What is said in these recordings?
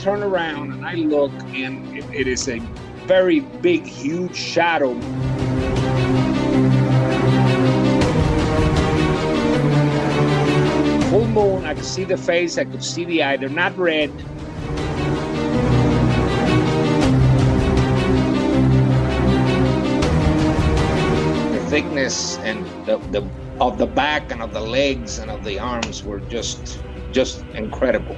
turn around and I look, and it is a very big, huge shadow. Full moon, I could see the face, I could see the eye. They're not red. The thickness and the of the back and of the legs and of the arms were just incredible.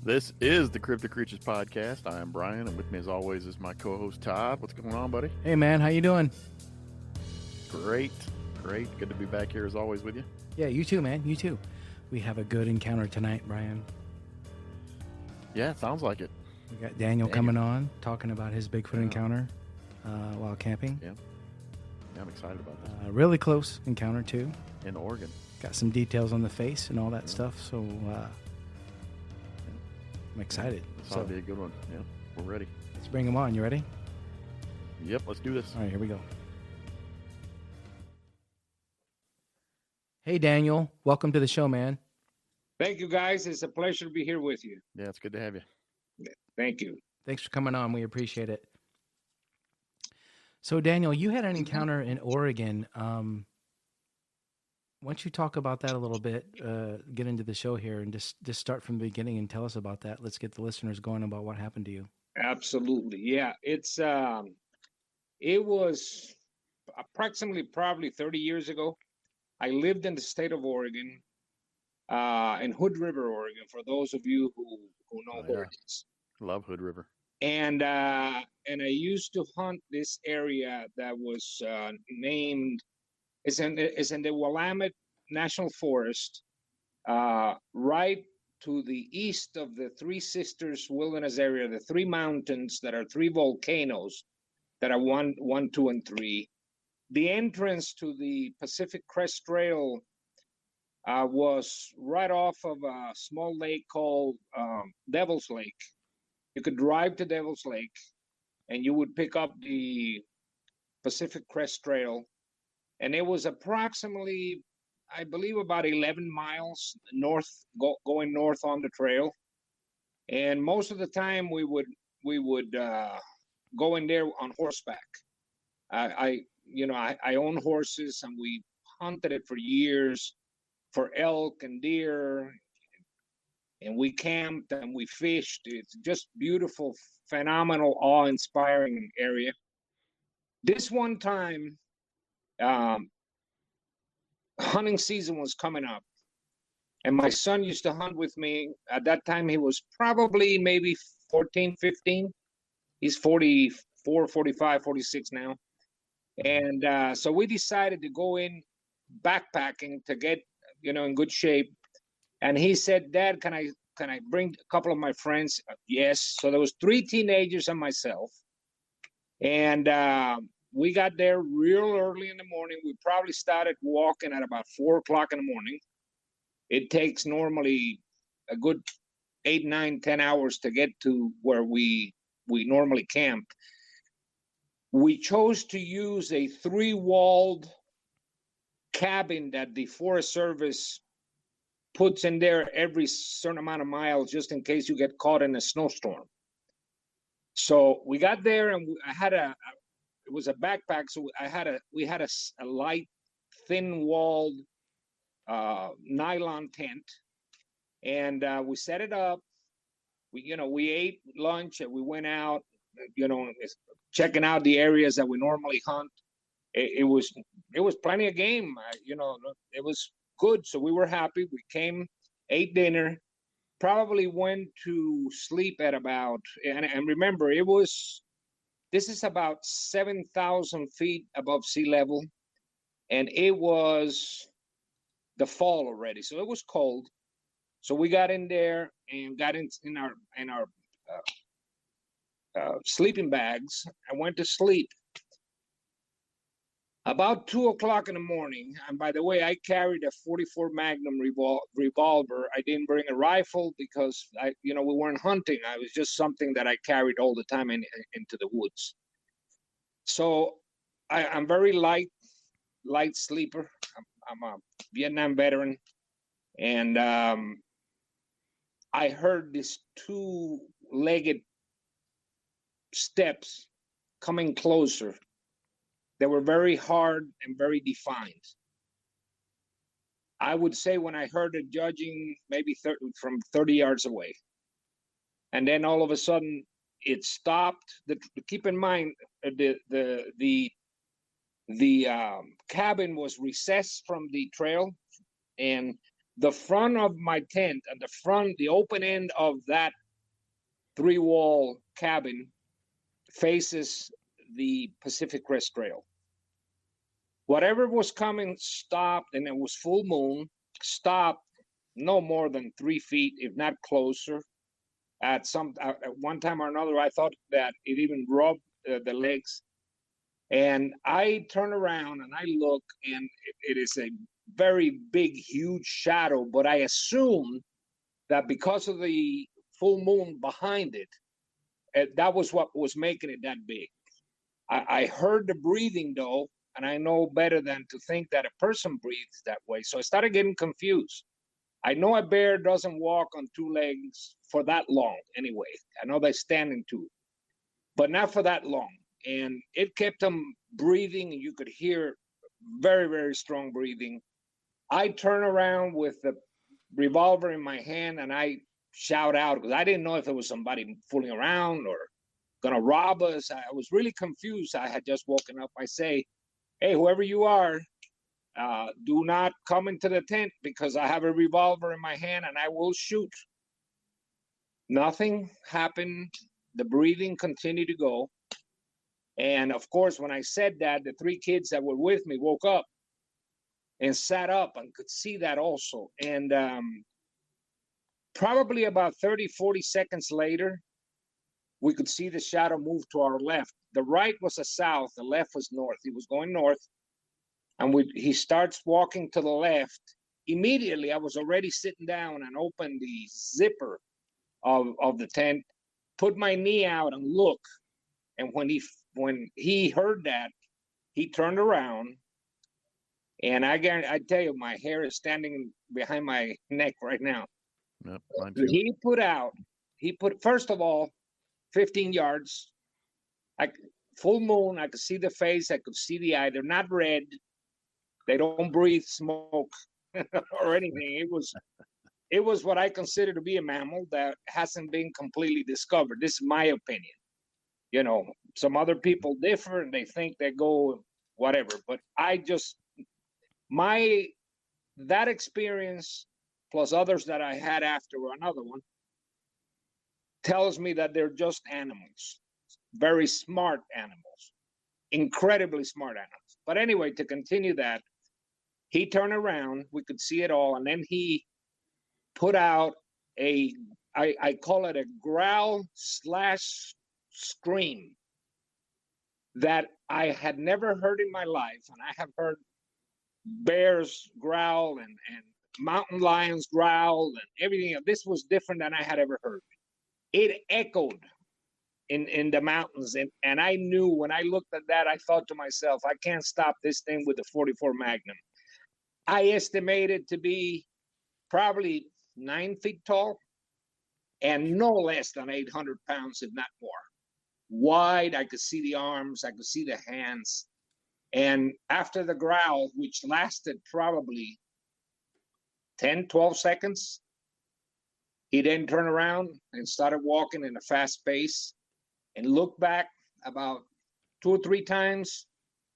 This is the Cryptic Creatures Podcast. I am Brian, and with me as always is my co-host Todd. What's going on, buddy? Hey man, how you doing? Great. Good to be back here as always with you. Yeah, you too, man. You too. We have a good encounter tonight, Brian. Yeah, it sounds like it. We got Daniel coming on, talking about his Bigfoot encounter while camping. Yeah, I'm excited about this. Really close encounter too. In Oregon. Got some details on the face and all that stuff, so I'm excited. This ought to be a good one. Yeah, we're ready. Let's bring him on. You ready? Yep, let's do this. All right, here we go. Hey, Daniel. Welcome to the show, man. Thank you, guys. It's a pleasure to be here with you. Yeah, it's good to have you. Thank you. Thanks for coming on. We appreciate it. So, Daniel, you had an encounter in Oregon. Why don't you talk about that a little bit, get into the show here, and just start from the beginning and tell us about that. Let's get the listeners going about what happened to you. Absolutely. Yeah, it was approximately probably 30 years ago. I lived in the state of Oregon, in Hood River, Oregon, for those of you who know where it is. Love Hood River. And I used to hunt this area that was named, it's in the Willamette National Forest, right to the east of the Three Sisters Wilderness area, the three mountains that are three volcanoes that are one, two, and three. The entrance to the Pacific Crest Trail was right off of a small lake called Devil's Lake. You could drive to Devil's Lake, and you would pick up the Pacific Crest Trail. And it was approximately, I believe, about 11 miles north, going north on the trail. And most of the time, we would go in there on horseback. I own horses, and we hunted it for years for elk and deer. And we camped and we fished. It's just beautiful, phenomenal, awe-inspiring area. This one time, hunting season was coming up, and my son used to hunt with me. At that time, he was probably maybe 14, 15. He's 44, 45, 46 now. And so we decided to go in backpacking to get, in good shape. And he said, "Dad, can I bring a couple of my friends?" Yes. So there was 3 teenagers and myself. And we got there real early in the morning. We probably started walking at about 4 o'clock in the morning. It takes normally a good 8, 9, 10 hours to get to where we normally camp. We chose to use a 3-walled cabin that the Forest Service puts in there every certain amount of miles, just in case you get caught in a snowstorm. So we got there, and it was a backpack. So we had a light, thin-walled nylon tent, and we set it up. We ate lunch, and we went out, checking out the areas that we normally hunt. It was plenty of game. It was good. So we were happy. We came, ate dinner, probably went to sleep at about, and remember, this is about 7,000 feet above sea level, and it was the fall already. So it was cold. So we got in there and got in our sleeping bags. I went to sleep. About 2 o'clock in the morning, and by the way, I carried a 44 Magnum revolver. I didn't bring a rifle because we weren't hunting. I was just something that I carried all the time into the woods. So I'm very light sleeper. I'm a Vietnam veteran, and I heard these two-legged steps coming closer. They were very hard and very defined. I would say when I heard it, judging maybe from 30 yards away. And then all of a sudden it stopped. Keep in mind, the cabin was recessed from the trail, and the front of my tent and the open end of that 3-wall cabin faces the Pacific Crest Trail. Whatever was coming stopped, and it was full moon, stopped no more than 3 feet, if not closer. At one time or another, I thought that it even rubbed the legs. And I turn around and I look, and it is a very big, huge shadow. But I assume that because of the full moon behind it, that was what was making it that big. I heard the breathing though, and I know better than to think that a person breathes that way. So I started getting confused. I know a bear doesn't walk on 2 legs for that long anyway. I know they stand in 2, but not for that long. And it kept them breathing, and you could hear very, very strong breathing. I turn around with the revolver in my hand, and I shout out because I didn't know if it was somebody fooling around or going to rob us. I was really confused. I had just woken up. I say, hey, whoever you are, do not come into the tent because I have a revolver in my hand and I will shoot. Nothing happened. The breathing continued to go. And of course, when I said that, the 3 kids that were with me woke up and sat up and could see that also. And probably about 30, 40 seconds later, we could see the shadow move to our left. The right was a south, the left was north. He was going north. And he starts walking to the left. Immediately, I was already sitting down and opened the zipper of the tent, put my knee out and look. And when he heard that, he turned around. And I tell you, my hair is standing behind my neck right now. Yep, mine too. He put, first of all, 15 yards. Full moon, I could see the face, I could see the eye. They're not red. They don't breathe smoke or anything. It was what I consider to be a mammal that hasn't been completely discovered. This is my opinion. Some other people differ and they think they go whatever. But that experience plus others that I had after another one tells me that they're just animals, very smart animals, incredibly smart animals. But anyway, to continue that, he turned around, we could see it all, and then he put out I call it a growl / scream that I had never heard in my life. And I have heard bears growl and mountain lions growl and everything. This was different than I had ever heard. It echoed in the mountains. And I knew when I looked at that, I thought to myself, I can't stop this thing with the 44 Magnum. I estimated to be probably 9 feet tall and no less than 800 pounds, if not more. Wide, I could see the arms, I could see the hands. And after the growl, which lasted probably 10, 12 seconds, he then turned around and started walking in a fast pace and looked back about 2 or 3 times.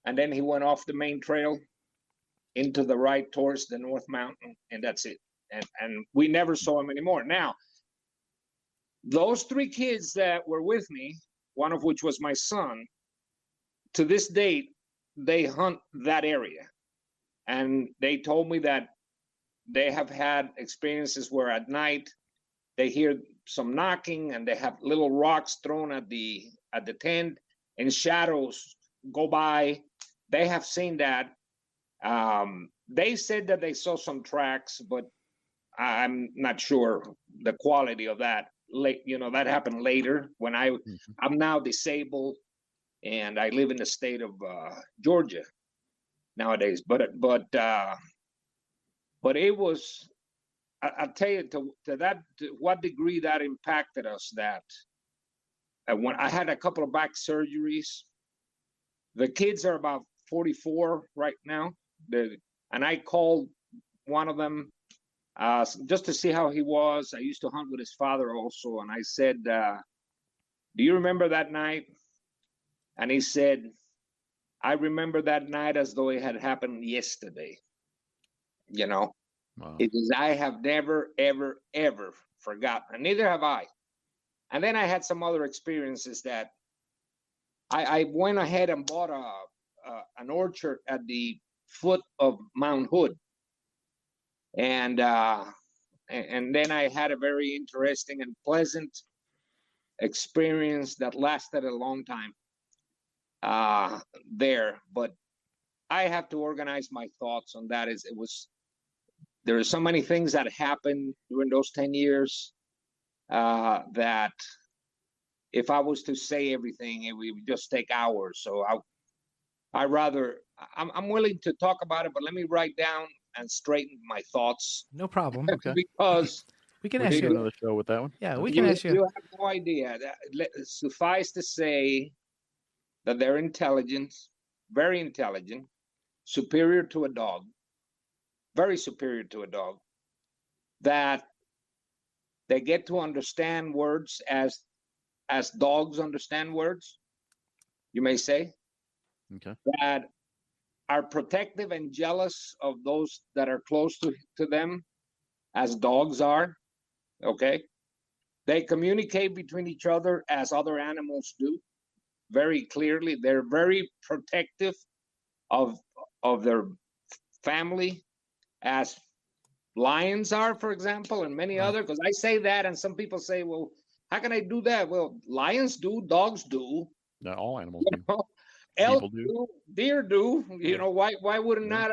And then he went off the main trail into the right towards the North Mountain, and that's it. And we never saw him anymore. Now, those 3 kids that were with me, one of which was my son, to this date, they hunt that area. And they told me that they have had experiences where at night they hear some knocking and they have little rocks thrown at the tent and shadows go by they have seen that. They said that they saw some tracks, but I'm not sure the quality of that. That happened later when I'm now disabled and I live in the state of Georgia nowadays. But it was. I'll tell you to what degree that impacted us. That when I had a couple of back surgeries, the kids are about 44 right now. And I called one of them just to see how he was. I used to hunt with his father also, and I said, "Do you remember that night?" And he said, "I remember that night as though it had happened yesterday." You know, Wow. it is. I have never, ever, ever forgotten, and neither have I. And then I had some other experiences that I went ahead and bought an orchard at the foot of Mount Hood, and then I had a very interesting and pleasant experience that lasted a long time there. But I have to organize my thoughts on that. There are so many things that happened during those 10 years that if I was to say everything, it would just take hours. So I'm willing to talk about it, but let me write down and straighten my thoughts. No problem. Okay. Because We can We ask can do you. another show with that one. Yeah, we That's can fine. ask you. you have no idea. Suffice to say that they're intelligent, very intelligent, superior to a dog, very superior to a dog, that they get to understand words as dogs understand words, you may say, Okay. that are protective and jealous of those that are close to them as dogs are, okay? They communicate between each other as other animals do very clearly. They're very protective of their family as lions are, for example, and many Right. other. Because I say that, and some people say, "Well, how can I do that?" Well, lions do, dogs do, No, all animals do. elk People do. do, deer do. Yeah. Why wouldn't Yeah. not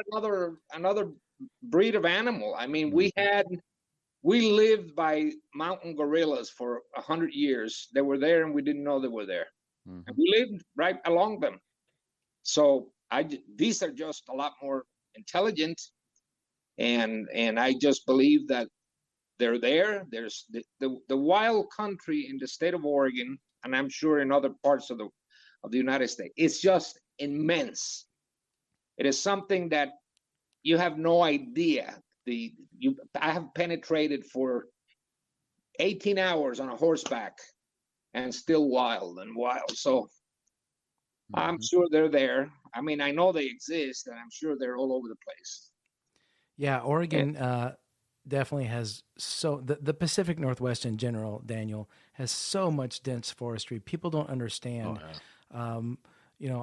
another breed of animal? I mean, Mhm. we lived by mountain gorillas for 100 years. They were there, and we didn't know they were there, and Mhm. we lived right along them. So these are just a lot more intelligent, and I just believe that they're there. There's the wild country in the state of Oregon, and I'm sure in other parts of the United States. It's just immense. It is something that you have no idea. I have penetrated for 18 hours on a horseback and still wild and wild. So I'm Mhm. sure they're there. I mean, I know they exist, and I'm sure they're all over the place. Yeah, And Oregon definitely has the Pacific Northwest in general, Daniel, has so much dense forestry. People don't Oh understand. yeah.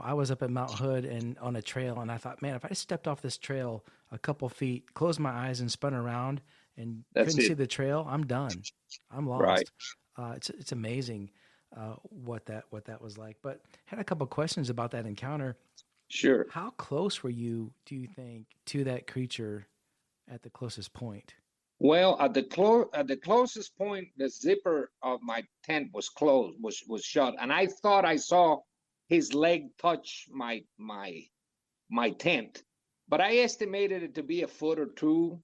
I was up at Mount Hood and on a trail, and I thought, man, if I stepped off this trail a couple feet, closed my eyes, and spun around and that's couldn't see it, the trail, I'm done. I'm right? lost. It's amazing what that was like. But had a couple questions about that encounter. Sure. How close were you, do you think, to that creature at the closest point? Well, at the closest point, the zipper of my tent was closed, was shut, and I thought I saw his leg touch my tent, but I estimated it to be a foot or two.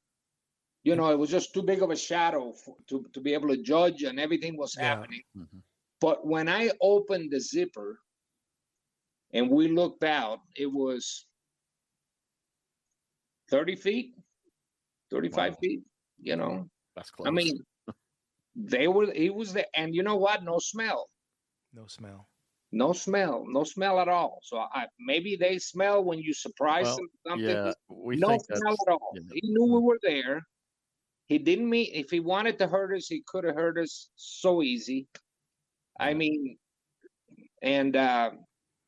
And It was just too big of a shadow to be able to judge, and everything was yeah, happening. Mhm. But when I opened the zipper and we looked out, it was 30 feet, 35 Wow. feet, you know. That's I close. mean, he was there, and you know what? No smell. no smell. No smell, no smell at all. So maybe they smell when you surprise them Well, with something. yeah, we No think smell that's at all. He knew we were there. He didn't mean if he wanted to hurt us, he could have hurt us so easy. I yeah. mean, and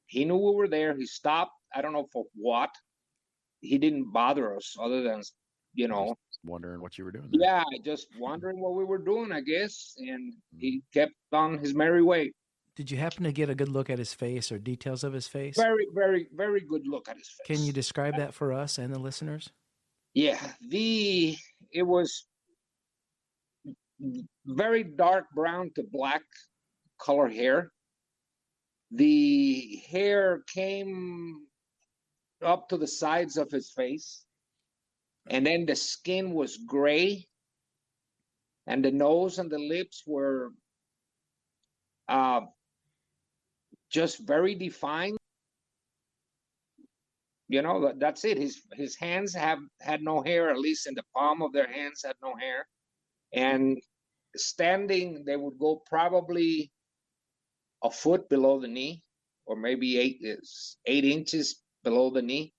he knew we were there. He stopped. I don't know for what. He didn't bother us other than, you Just know, wondering what you were doing there. yeah, just wondering what we were doing, I guess. And Mhm. he kept on his merry way. Did you happen to get a good look at his face or details of his face? Very, very, very good look at his face. Can you describe that for us and the listeners? Yeah, it was very dark brown to black color hair. The hair came up to the sides of his face, and then the skin was gray, and the nose and the lips were just very defined. You know, that's it. His hands had no hair, at least in the palm of their hands had no hair. And standing, they would go probably a foot below the knee, or maybe 8 inches below the knee,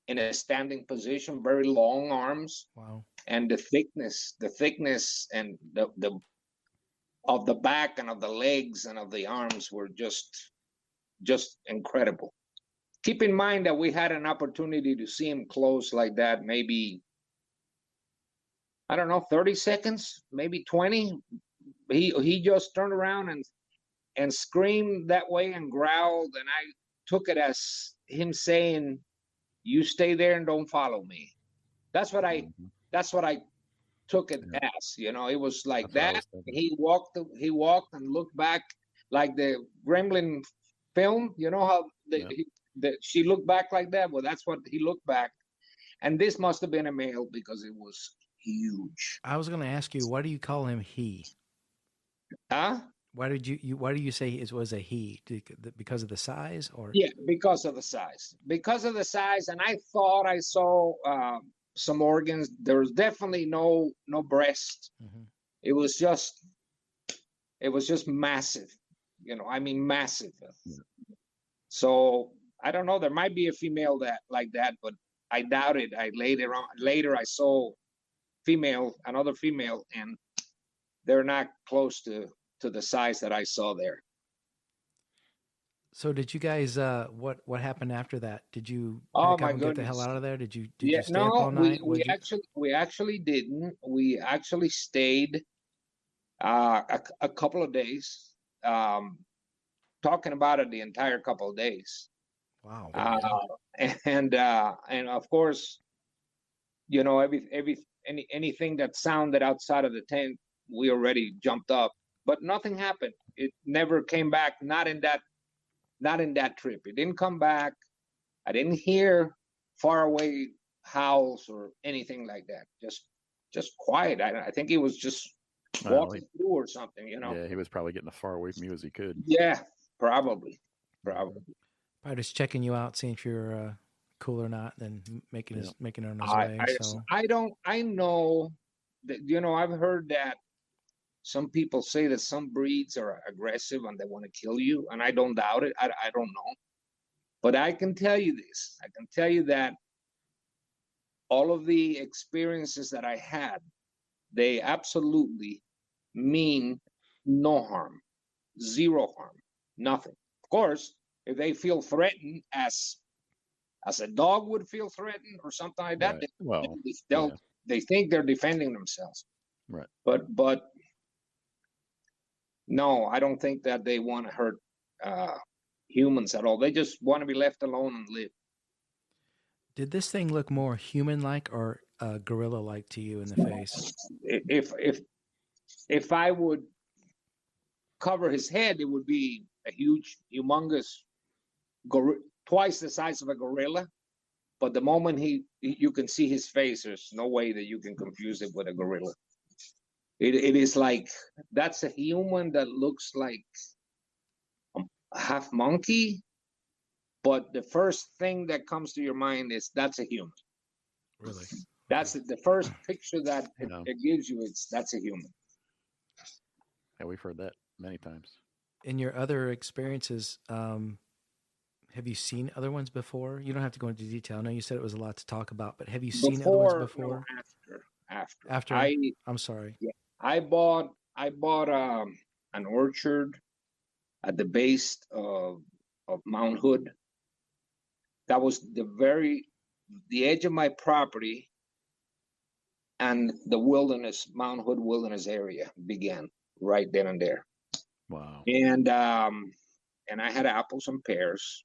in a standing position, very long arms. Wow. And the thickness and the of the back and of the legs and of the arms were just incredible. Keep in mind that we had an opportunity to see him close like that, maybe, I don't know, 30 seconds, maybe 20. He just turned around and screamed that way and growled, and I took it as him saying, "You stay there and don't follow me." That's what I took it as. You know, it was like that. He walked and looked back like the Gremlin film. You know how she looked back like that? Well, that's what he looked back. And this must have been a male because it was huge. I was going to ask you, why do you call him he? Huh? Why do you say it was a he? Because of the size, or? Yeah, because of the size. Because of the size, and I thought I saw some organs. There was definitely no breast. Mm-hmm. It was just massive. You know, I mean massive. Yeah. So I don't know. There might be a female like that, but I doubt it. Later I saw another female, and they're not close to the size that I saw there. So did you guys? What happened after that? Did you? Oh my goodness! Get the hell out of there! Did you? Yeah, you stay up all night? We actually didn't. We actually stayed a couple of days. Talking about it the entire couple of days. Wow. And of course, you know, anything that sounded outside of the tent, we already jumped up, but nothing happened. It never came back. Not in that trip. It didn't come back. I didn't hear far away howls or anything like that. Just quiet. I think he was just walking through or something, you know. Yeah, he was probably getting as far away from you as he could. Yeah, probably. Probably just checking you out, seeing if you're cool or not, then making it on his way. I know that, you know, I've heard that some people say that some breeds are aggressive and they want to kill you, and I don't doubt it. I don't know. But I can tell you this. I can tell you that all of the experiences that I had, they absolutely mean no harm, zero harm, nothing. Of course, if they feel threatened as a dog would feel threatened or something like that, right. They think they're defending themselves. Right. But no, I don't think that they want to hurt humans at all. They just want to be left alone and live. Did this thing look more human-like or gorilla-like to you in the face? If I would cover his head, it would be a huge, humongous, twice the size of a gorilla. But the moment you can see his face, there's no way that you can confuse it with a gorilla. It is like, that's a human that looks like a half monkey, but the first thing that comes to your mind is that's a human. Really? That's the first picture that it gives you. That's a human. Yeah, we've heard that many times. In your other experiences, have you seen other ones before? You don't have to go into detail. I know you said it was a lot to talk about, but have you seen other ones before? No, after. I'm sorry. Yeah, I bought an orchard at the base of Mount Hood. That was the edge of my property, and the Mount Hood wilderness area began right then and there. Wow. And I had apples and pears.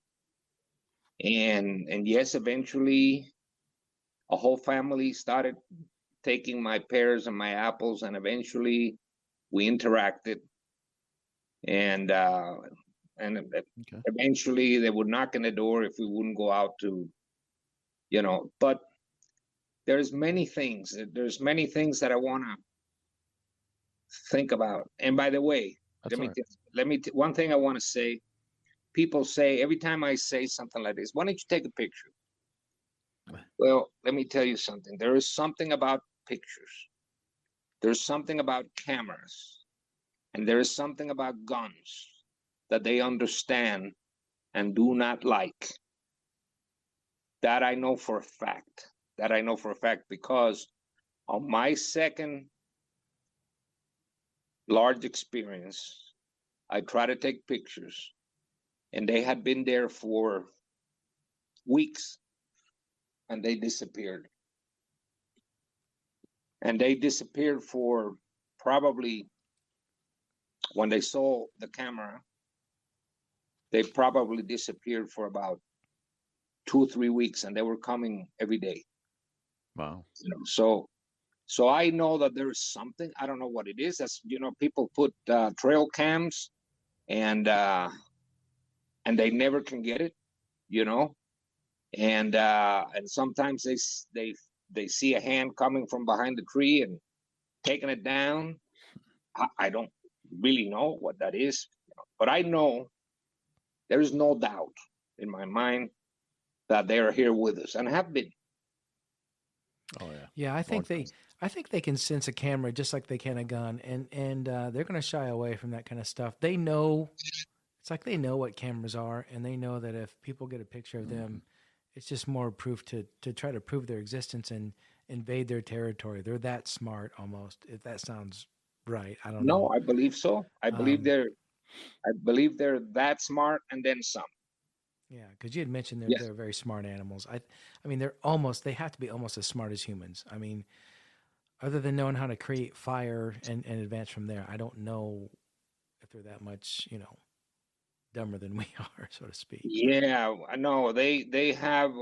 And yes, eventually a whole family started taking my pears and my apples, and eventually we interacted. And Okay. eventually they would knock on the door if we wouldn't go out to, but there's many things that I want to think about. And by the way, That's all right. one thing I want to say. People say every time I say something like this, why don't you take a picture? Well, let me tell you something. There is something about pictures. There's something about cameras, and there is something about guns that they understand and do not like. That I know for a fact. That I know for a fact, because on my second large experience, I try to take pictures, and they had been there for weeks, and they disappeared. And they disappeared for probably, when they saw the camera, they probably disappeared for about 2 or 3 weeks, and they were coming every day. Wow. So I know that there is something. I don't know what it is. That's, people put trail cams, and they never can get it, and sometimes they see a hand coming from behind the tree and taking it down. I don't really know what that is, but I know there is no doubt in my mind that they are here with us and have been. Oh yeah. Yeah, I think they can sense a camera just like they can a gun, and they're going to shy away from that kind of stuff. They know, it's like they know what cameras are, and they know that if people get a picture of them, it's just more proof to try to prove their existence and invade their territory. They're that smart, almost. If that sounds right, I don't know. No, I believe so. I believe Um, they're that smart, and then some. Yeah, because you had mentioned Yes. they're very smart animals. I mean they have to be almost as smart as humans. I mean, other than knowing how to create fire and advance from there, I don't know if they're that much, dumber than we are, so to speak. Yeah, I know they have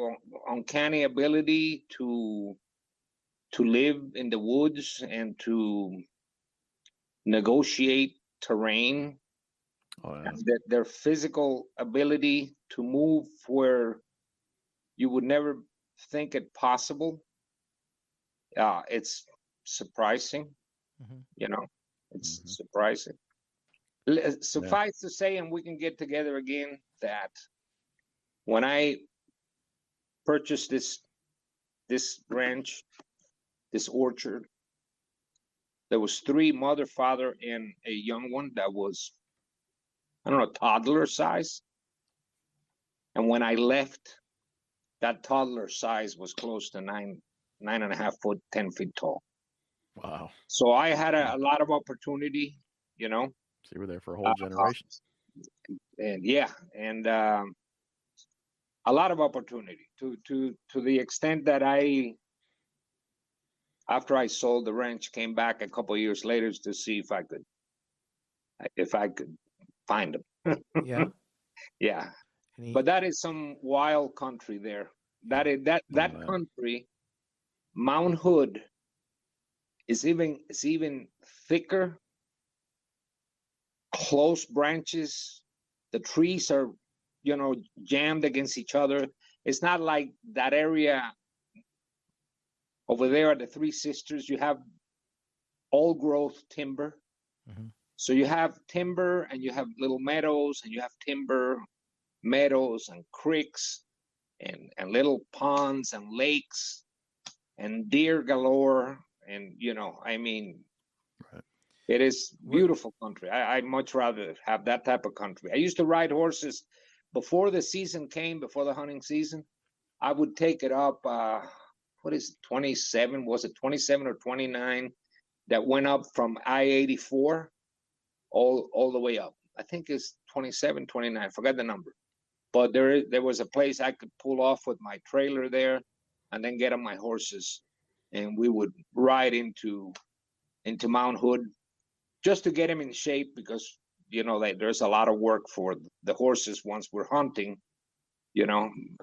uncanny ability to live in the woods and to negotiate terrain, Oh yeah. and their physical ability to move where you would never think it possible. It's surprising, Hmm. it's Mhm. surprising. Yeah. Suffice to say, and we can get together again, that when I purchased this ranch, this orchard, there was 3, mother, father, and a young one that was, I don't know, toddler size. And when I left, that toddler size was close to 9.5 foot, 10 feet tall. Wow. So I had a lot of opportunity, you know, So you were there for a uh, whole generation. and yeah, and a lot of opportunity to the extent that after I sold the ranch, came back a couple of years later to see if I could find them. Yeah. Yeah, Any but that is some wild country there. yeah. That country, Mount Hood, is even thicker, close branches. The trees are, jammed against each other. It's not like that area over there at the Three Sisters. You have old growth timber. Hmm. So you have timber, and you have little meadows, and you have timber, meadows, and creeks, and little ponds and lakes, and deer galore. And I mean, Right. it is What beautiful country. I'd much rather have that type of country. I used to ride horses before the season came, before the hunting season. I would take it up. What is it, 27? Was it 27 or 29? That went up from I-84 all the way up. I think it's 27, 29. Forgot the number. But there was a place I could pull off with my trailer there, and then get on my horses, and we would ride into Mount Hood, just to get him in shape, because there's a lot of work for the horses once we're hunting,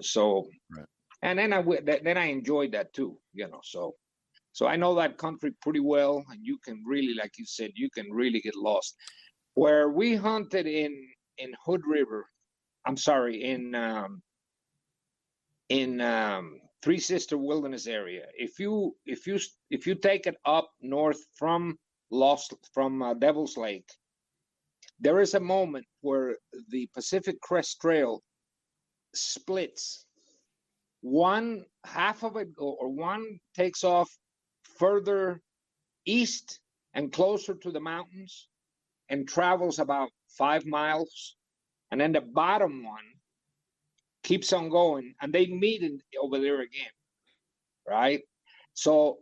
so, Right. and then I enjoyed that too, so I know that country pretty well, and you can really, like you said, you can really get lost. Where we hunted in Hood River, I'm sorry, in Three Sister Wilderness area. If you take it up north from Devil's Lake, there is a moment where the Pacific Crest Trail splits. One half of it, or one takes off further east and closer to the mountains and travels about 5 miles, and then the bottom one keeps on going, and they meet over there again, right? So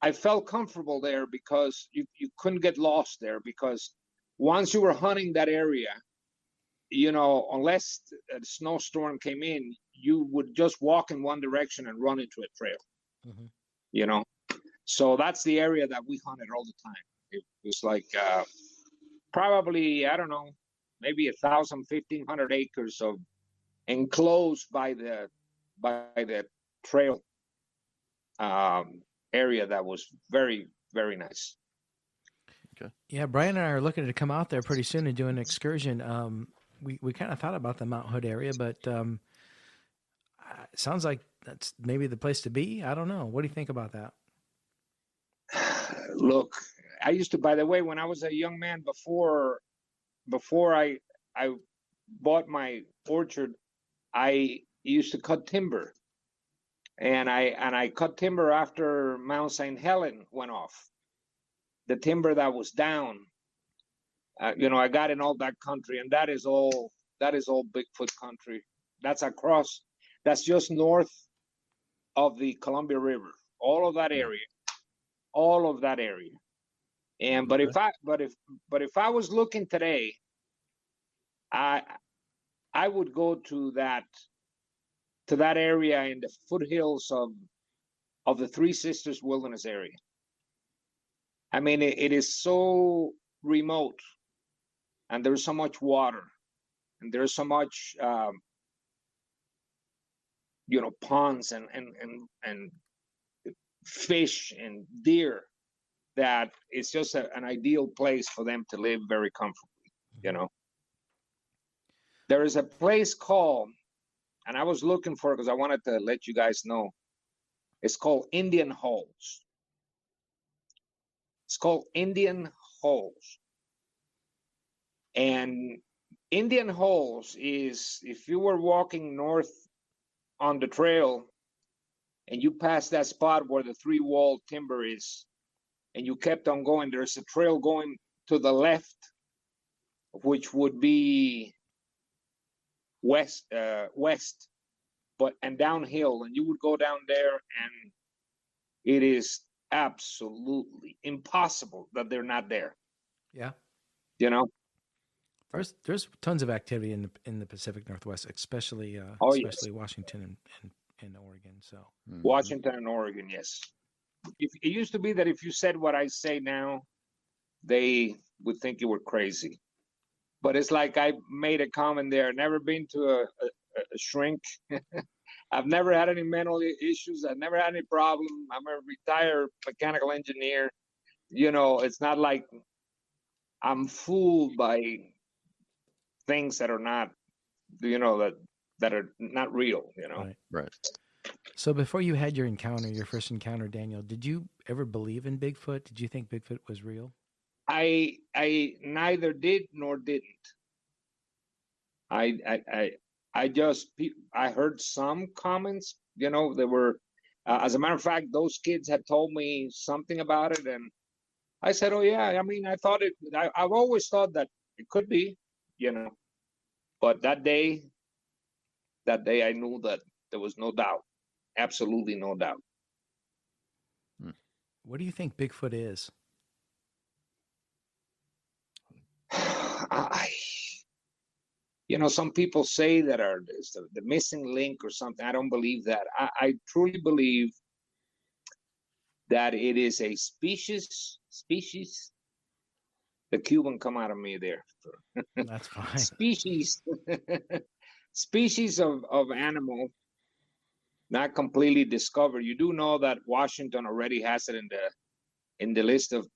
I felt comfortable there because you couldn't get lost there, because once you were hunting that area, unless a snowstorm came in, you would just walk in one direction and run into a trail, Mm-hmm. So that's the area that we hunted all the time. It was like probably, I don't know, maybe 1,000, 1,500 acres of enclosed by the trail area that was very, very nice. Okay. Yeah, Brian and I are looking to come out there pretty soon and do an excursion. We kind of thought about the Mount Hood area, but it sounds like that's maybe the place to be. I don't know. What do you think about that? Look, I used to, by the way, when I was a young man, before I bought my orchard, I used to cut timber, and I cut timber after Mount St. Helen went off. The timber that was down, I got in all that country, and that is all Bigfoot country. That's just north of the Columbia River. All of that area. And but if I was looking today, I would go to that area in the foothills of the Three Sisters Wilderness area. I mean, it is so remote, and there's so much water, and there's so much ponds and fish and deer, that it's just an ideal place for them to live very comfortably. There is a place called, and I was looking for it because I wanted to let you guys know, it's called Indian Holes. It's called Indian Holes. And Indian Holes is, if you were walking north on the trail and you passed that spot where the three-wall timber is, and you kept on going, there's a trail going to the left, which would be west, and downhill, and you would go down there, and it is absolutely impossible that they're not there. Yeah. There's tons of activity in the Pacific Northwest, especially yes. Washington and Oregon. So Washington and Oregon, yes. It used to be that if you said what I say now, they would think you were crazy. But it's like I made a comment there. Never been to a shrink. I've never had any mental issues. I've never had any problem. I'm a retired mechanical engineer. It's not like I'm fooled by things that are not, that are not real. Right. So before you had your first encounter, Daniel, did you ever believe in Bigfoot? Did you think Bigfoot was real? I neither did nor didn't. I heard some comments. They were, as a matter of fact, those kids had told me something about it, and I said, "Oh yeah." I mean, I thought it. I've always thought that it could be, but that day, I knew that there was no doubt, absolutely no doubt. What do you think Bigfoot is? Some people say that it's the missing link or something. I don't believe that. I truly believe that it is a species The Cuban come out of me there. That's fine. Species, species of animal not completely discovered. You do know that Washington already has it in the list of,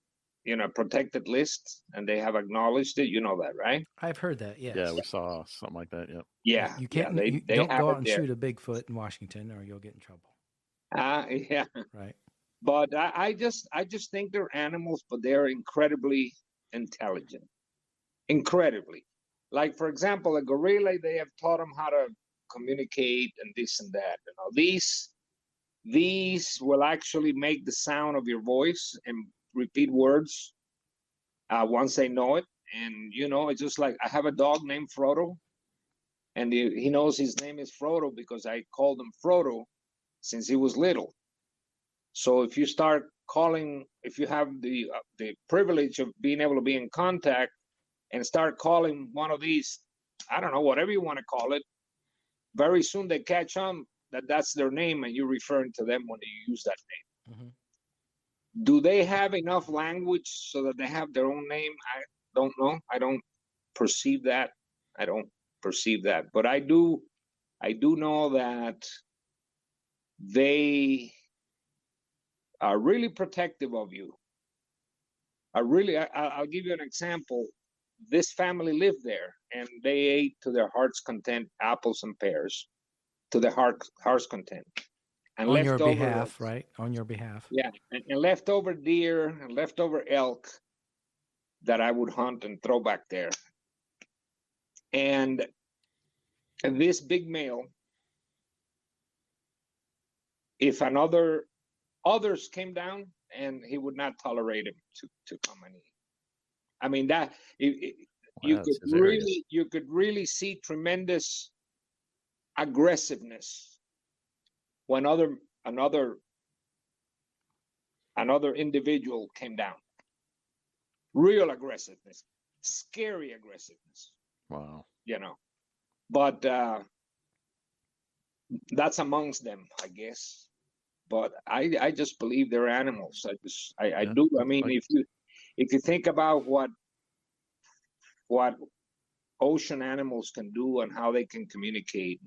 protected lists, and they have acknowledged it. You know that, right? I've heard that. Yes. Yeah, we saw something like that. Yep. Yeah, You yeah, can't. they You they don't have go it out and there. shoot a Bigfoot in Washington, or you'll get in trouble. Yeah, Right. but I just think they're animals, but they're incredibly intelligent. Incredibly. Like, for example, a gorilla, they have taught them how to communicate and this and that. These will actually make the sound of your voice and repeat words once they know it. And it's just like I have a dog named Frodo, and he knows his name is Frodo because I called him Frodo since he was little. So if you have the privilege of being able to be in contact and start calling one of these, I don't know, whatever you want to call it, very soon they catch on that's their name, and you're referring to them when you use that name. Mm-hmm. Do they have enough language so that they have their own name? I don't know. I don't perceive that. But I do know that they are really protective of you. I'll give you an example. This family lived there, and they ate to their heart's content apples and pears to their heart's content. And on your behalf, right? On your behalf. Yeah, and leftover deer and leftover elk that I would hunt and throw back there. And this big male, if others came down, and he would not tolerate him to come and eat. I mean, that you could really see tremendous aggressiveness when another individual came down. Real aggressiveness, scary aggressiveness. Wow. But that's amongst them, I guess. But I just believe they're animals. I do. I mean, if you think about what ocean animals can do and how they can communicate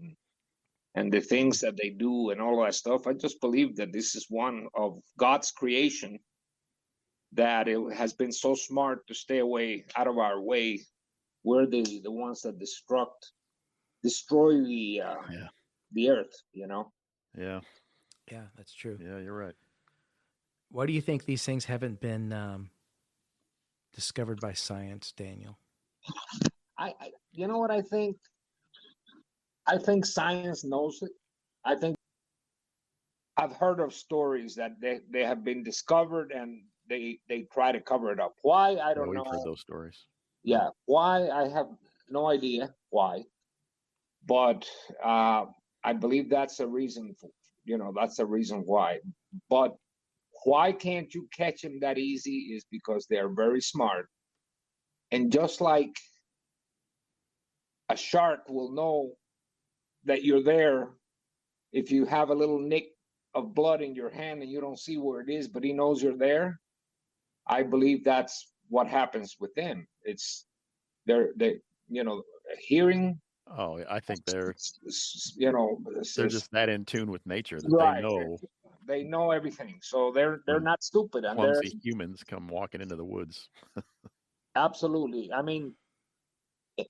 and the things that they do and all that stuff, I just believe that this is one of God's creation, that it has been so smart to stay out of our way. We're the ones that destroy the earth, Yeah. Yeah, that's true. Yeah, you're right. Why do you think these things haven't been discovered by science, Daniel? You know what I think? I think science knows it. I think I've heard of stories that they have been discovered and they try to cover it up. Why? I don't know. We've heard those stories. Yeah, why? I have no idea why. But I believe that's a reason that's a reason why. But why can't you catch them that easy is because they're very smart. And just like a shark will know that you're there if you have a little nick of blood in your hand and you don't see where it is, but he knows you're there. I believe that's what happens with them. It's they hearing. Oh, I think they're just that in tune with nature that right. They They know everything, so they're not stupid. And clumsy humans come walking into the woods. Absolutely. I mean,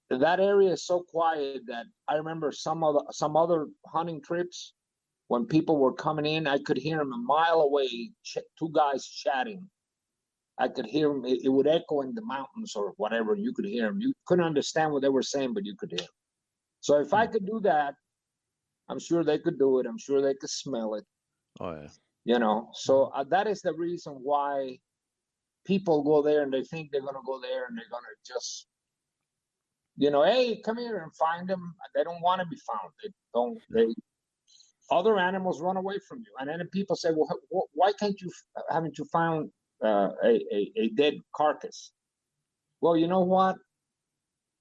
that area is so quiet that I remember some other hunting trips when people were coming in, I could hear them a mile away. Two guys chatting. I could hear them. It would echo in the mountains or whatever. You could hear them. You couldn't understand what they were saying, but you could hear them. So if I could do that, I'm sure they could do it. I'm sure they could smell it. Oh yeah. So that is the reason why people go there and they think they're going to go there and they're going to just, hey, come here and find them. They don't want to be found. Other animals run away from you. And then people say, well, why haven't you found a dead carcass? Well, you know what?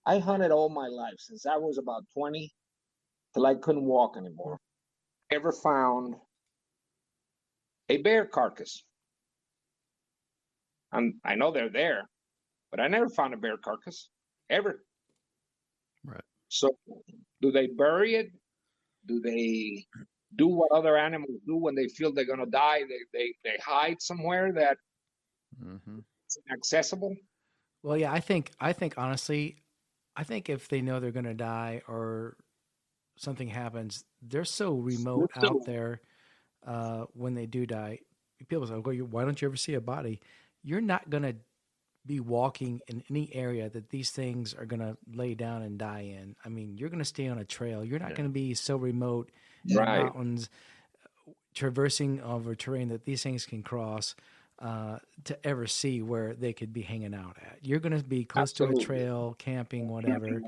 I hunted all my life since I was about 20 till I couldn't walk anymore. Ever found a bear carcass? I know they're there, but I never found a bear carcass ever. Right. So, do they bury it? Do they do what other animals do when they feel they're gonna die? They hide somewhere that Mm-hmm. it's inaccessible. Well, yeah, I think honestly, I think if they know they're going to die or something happens, they're so remote out there when they do die. People say, well, why don't you ever see a body? You're not going to be walking in any area that these things are going to lay down and die in. I mean, you're going to stay on a trail. You're not Yeah. going to be so remote in the Right. mountains, traversing over terrain that these things can cross to ever see where they could be hanging out at. You're going to be close to a Absolutely. trail, camping, whatever.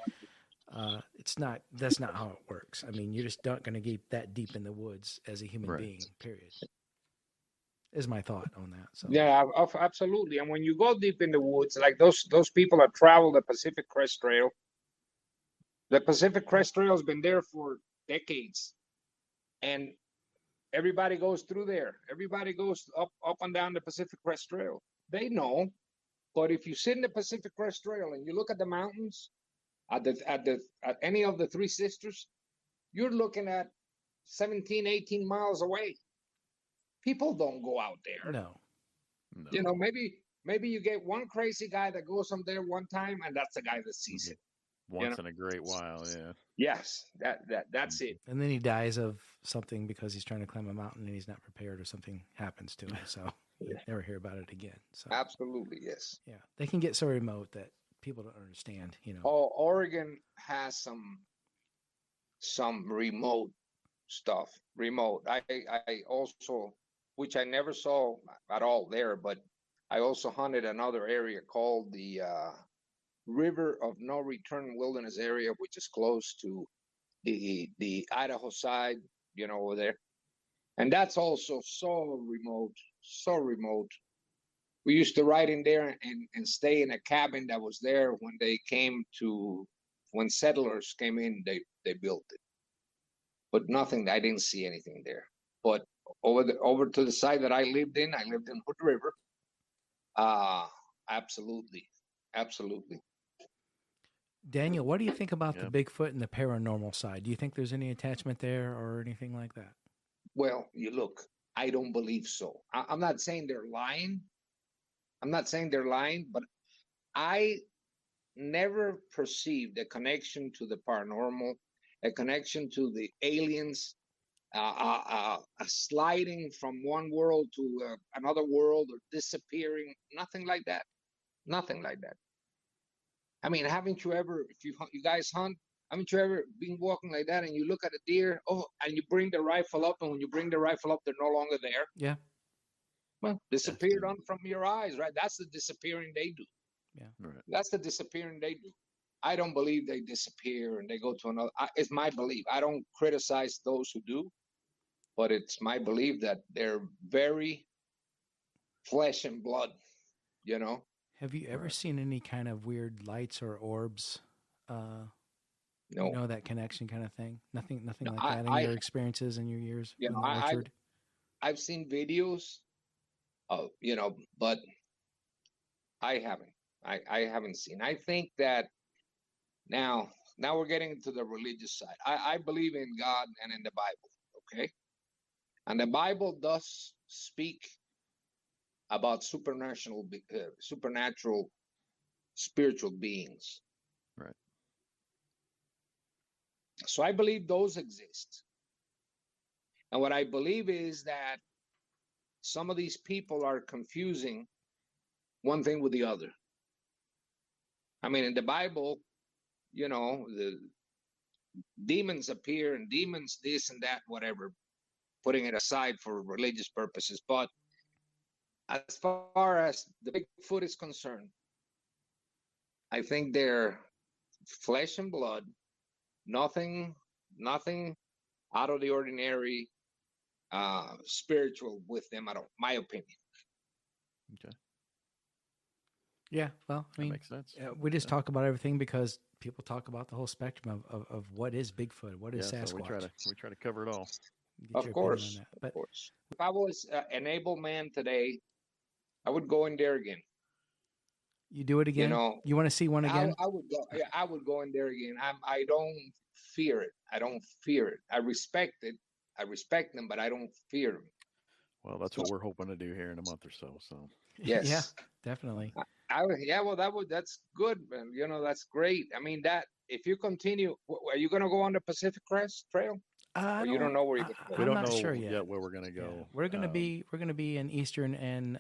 That's not how it works. I mean, you're just not going to get that deep in the woods as a human Right. being, period. Is my thought on that. So Yeah, absolutely. And when you go deep in the woods, like those people that travel the Pacific Crest Trail, the Pacific Crest Trail has been there for decades, and everybody goes through there. Everybody goes up and down the Pacific Crest Trail. They know, but if you sit in the Pacific Crest Trail and you look at the mountains, at any of the Three Sisters, you're looking at 17, 18 miles away. People don't go out there. no, No. You know, maybe you get one crazy guy that goes up there one time, and that's the guy that sees it. Once in a great while, yeah. Yes, that's it. and then he dies of something because he's trying to climb a mountain and he's not prepared, or something happens to him. So you never hear about it again. So Absolutely, yes. yeah, they can get so remote that people don't understand. You know, Oh, Oregon has some remote stuff. Remote. I also, which I never saw at all there, but I also hunted another area called the River of No Return Wilderness Area, which is close to the Idaho side, you know, over there. And that's also so remote, so remote. We used to ride in there and stay in a cabin that was there when they came to, when settlers came in, they built it. But nothing, I didn't see anything there. But over to the side that I lived in Hood River. Absolutely, absolutely. Daniel, what do you think about Yeah. the Bigfoot and the paranormal side? Do you think there's any attachment there or anything like that? Well, you look, I don't believe so. I'm not saying they're lying. I'm not saying they're lying, but I never perceived a connection to the paranormal, a connection to the aliens, a sliding from one world to another world or disappearing. Nothing like that. Nothing like that. I mean, haven't you ever, if you guys hunt, haven't you ever been walking like that and you look at a deer, oh, and you bring the rifle up, and when you bring the rifle up, they're no longer there? Yeah. Well, disappeared on from your eyes, right? That's the disappearing they do. Yeah. Right. That's the disappearing they do. I don't believe they disappear and they go to another. It's my belief. I don't criticize those who do, but it's my belief that they're very flesh and blood, you know? Have you ever Right. seen any kind of weird lights or orbs? No, You know, that connection kind of thing. Nothing No, like that in your experiences in your years you in know, the orchard. I've seen videos of, you know, but I haven't. I haven't seen. I think that now we're getting into the religious side. I believe in God and in the Bible, okay? And the Bible does speak about supernatural spiritual beings. Right. So I believe those exist. And what I believe is that some of these people are confusing one thing with the other. I mean, in the Bible, you know, the demons appear and demons this and that, whatever, putting it aside for religious purposes. But as far as the Bigfoot is concerned, I think they're flesh and blood, nothing, nothing out of the ordinary, spiritual with them at all. My opinion. Okay. Yeah. Well, I That mean, makes sense. we just Yeah. talk about everything because people talk about the whole spectrum of what is Bigfoot, what is Yeah, Sasquatch. so we try to cover it all. Get Of your opinion course, on that. of But course. If I was an able man today, I would go in there again. You do it again? You want to see one again? I would go. Yeah, I would go in there again. I don't fear it. I don't fear it. I respect it. I respect them, but I don't fear them. Well, that's what we're hoping to do here in a month or so. So Yeah, Yes. definitely. Yeah, well, that's good, man. That's great. I mean, that if you continue, are you gonna go on the Pacific Crest Trail, I or you don't don't. know where you're gonna go? we I'm don't not know sure yet. where we're gonna Yeah, go. we're gonna be in eastern and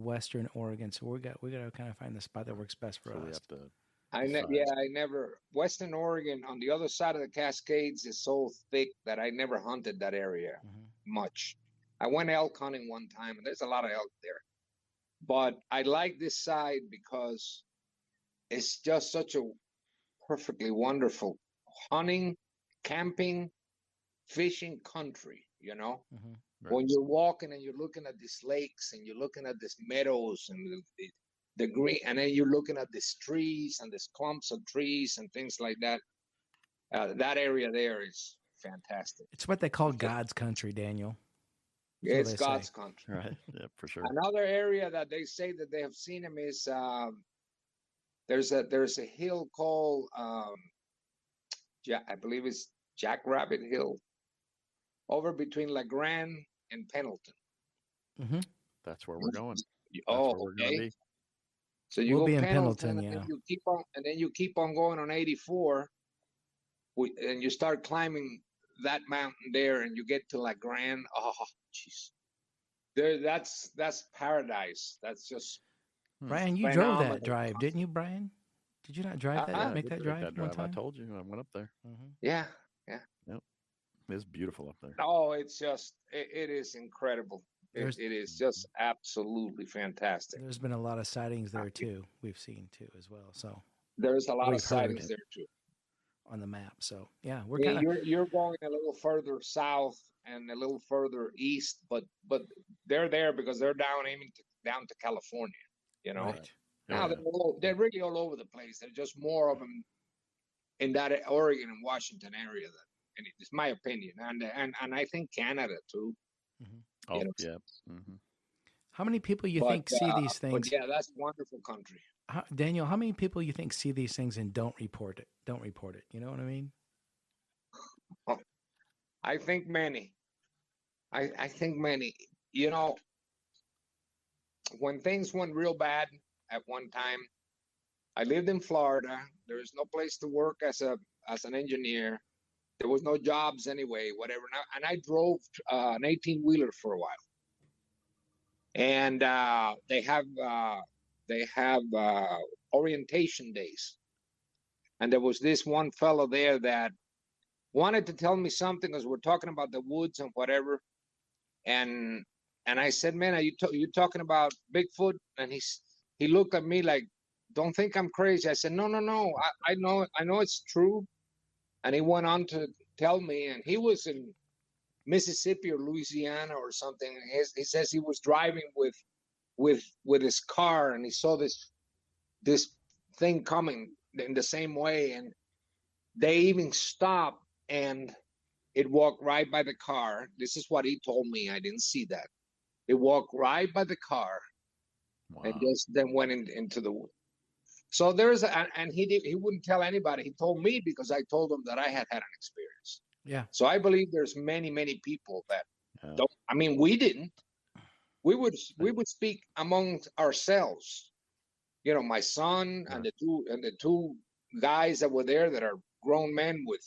western Oregon, so we got to kind of find the spot that works best for So we us. have to. I never. Western Oregon on the other side of the Cascades is so thick that I never hunted that area much. I went elk hunting one time, and there's a lot of elk there. But I like this side because it's just such a perfectly wonderful hunting, camping, fishing country, Right. When you're walking and you're looking at these lakes and you're looking at these meadows and the green, and then you're looking at these trees and these clumps of trees and things like that. That area there is fantastic. It's what they call God's country, Daniel. That's what It's they God's say. country. Right. Yeah, for sure. Another area that they say that they have seen him is there's a hill called I believe it's Jackrabbit Hill over between La Grande and Pendleton. Mm-hmm. That's where we're going. That's Oh, where we're gonna okay. be. So you We'll go be in Pendleton, Pendleton, and yeah. then you keep on going on 84, and you start climbing that mountain there, and you get to La Grande. Oh, jeez, that's paradise. That's just Brian, you drove that phenomenal. drive, didn't you, Brian? Did you not drive that? Uh-huh. Make that drive one I time? told you I went up there. Mm-hmm. Yeah. Yep. It's beautiful up there. Oh, it's just it is incredible. It is just absolutely fantastic. There's been a lot of sightings there too. We've seen too as well. So There's a lot of We've heard sightings it. there too. on the map. So yeah, we're Yeah, kind of you're going a little further south and a little further east, but they're there because they're down to California. right. Now they're really all over the place. There's just more of them in that Oregon and Washington area. And it's my opinion, and I think Canada too. Mhm. Oh, You know. yeah. Mm-hmm. How many people you But, think see these But things? yeah, that's a wonderful country. Daniel, how many people you think see these things and don't report it? Don't report it. You know what I mean? I think many. I think many. When things went real bad at one time, I lived in Florida. There was no place to work as an engineer. There was no jobs anyway, whatever. And I drove an 18-wheeler for a while. And they have orientation days. And there was this one fellow there that wanted to tell me something because we're talking about the woods and whatever. And I said, man, are you talking about Bigfoot? And he looked at me like, don't think I'm crazy. I said, no. I know it's true. And he went on to tell me, and he was in Mississippi or Louisiana or something. He says he was driving with his car, and he saw this thing coming in the same way, and they even stopped, and it walked right by the car. This is what he told me. I didn't see that. It walked right by the car, Wow. and just then went into the wood. So and he wouldn't tell anybody. He told me because I told him that I had an experience. Yeah. So I believe there's many people that Yeah. don't. I mean, we didn't. We would speak among ourselves. My son and the two guys that were there that are grown men with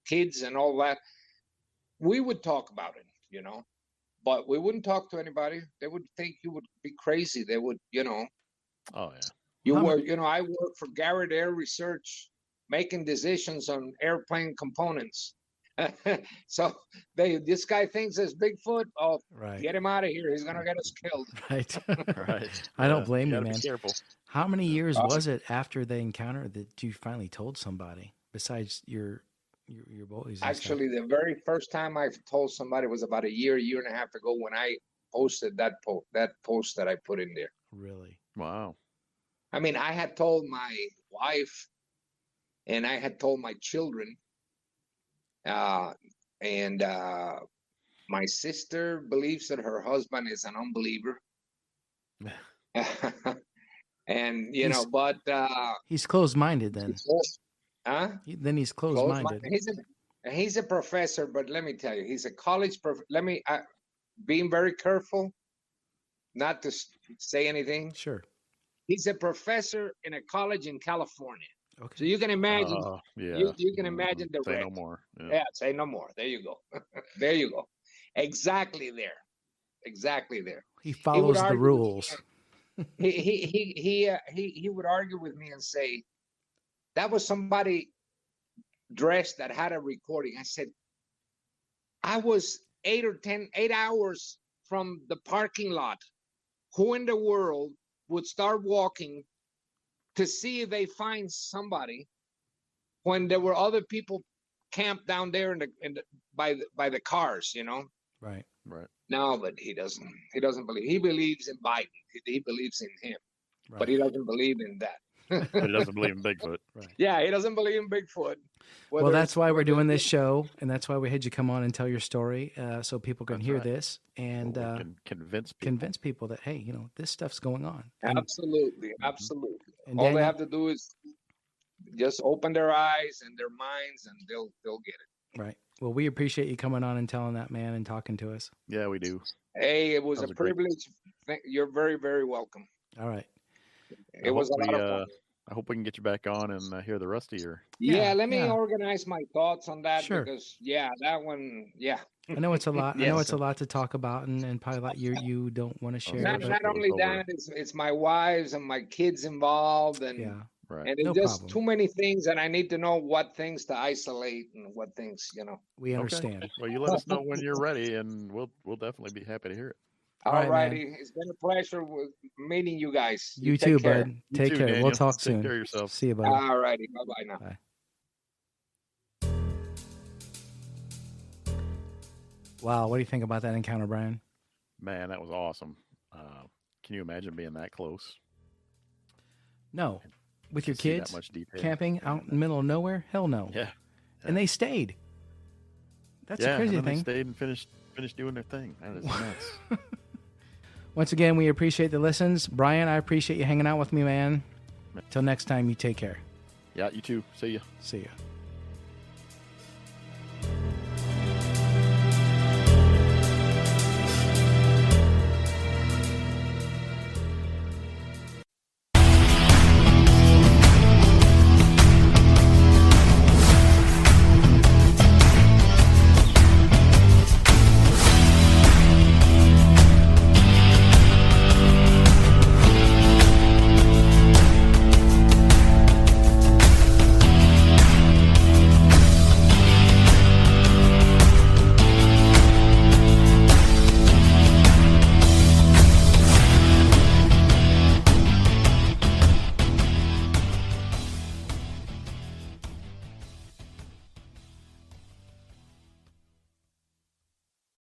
kids and all that. We would talk about it, but we wouldn't talk to anybody. They would think you would be crazy. They would, Oh yeah. I work for Garrett Air Research, making decisions on airplane components. So this guy thinks it's Bigfoot. Oh, Right. get him out of here. He's gonna get us killed. Right. Right. I don't blame you, gotta man. Be careful. How many years was it after the encounter that you finally told somebody besides your boys? Actually, the very first time I told somebody was about a year and a half ago when I posted that post that I put in there. Really? Wow. I mean, I had told my wife, and I had told my children, and my sister believes that her husband is an unbeliever. And you know, but he's closed-minded then. Huh? Then he's closed-minded. He's a professor, but let me tell you, he's a college let me being very careful not to say anything. Sure. He's a professor in a college in California. Okay. So you can imagine. Yeah. You can imagine the Say rest. no more. Yeah, say no more. There you go. There you go. Exactly there. He follows the rules. He would argue with me and say, that was somebody dressed that had a recording. I said, I was 8 hours from the parking lot. Who in the world would start walking to see if they find somebody when there were other people camped down there by the cars, you know? Right. No, but he doesn't believe. He believes in Biden. He believes in him, Right. but he doesn't believe in that. But he doesn't believe in Bigfoot. Right. Yeah, he doesn't believe in Bigfoot. Well, that's why we're doing this show, and that's why we had you come on and tell your story, so people can hear this and can convince people that, hey, you know, this stuff's going on. Absolutely. And All Daniel, they have to do is just open their eyes and their minds, and they'll get it. Right. Well, we appreciate you coming on and telling that, man, and talking to us. Yeah, we do. Hey, it was a privilege. You're very, very welcome. All right. It was a lot of fun. I hope we can get you back on and hear the rest of your. Yeah, let me organize my thoughts on that because that one, I know it's a lot. Yes. I know it's a lot to talk about, and probably a lot you don't want to share. Not only that, it's my wives and my kids involved, and right. And it's just too many things, and I need to know what things to isolate and what things, you know. We understand. Okay. Well, you let us know when you're ready, and we'll definitely be happy to hear it. All righty. It's been a pleasure meeting you guys. You too, care. bud. Take care. Daniel. We'll talk Take soon. care of yourself. See you, bud. All righty. Bye-bye now. Bye. Wow. What do you think about that encounter, Brian? Man, that was awesome. Can you imagine being that close? No. With your kids that much detail. Camping out in the middle of nowhere? Hell no. Yeah. And they stayed. That's a crazy and thing. They stayed and finished doing their thing. That is nuts. Once again, we appreciate the listens. Brian, I appreciate you hanging out with me, man. Till next time, you take care. Yeah, you too. See ya. See ya.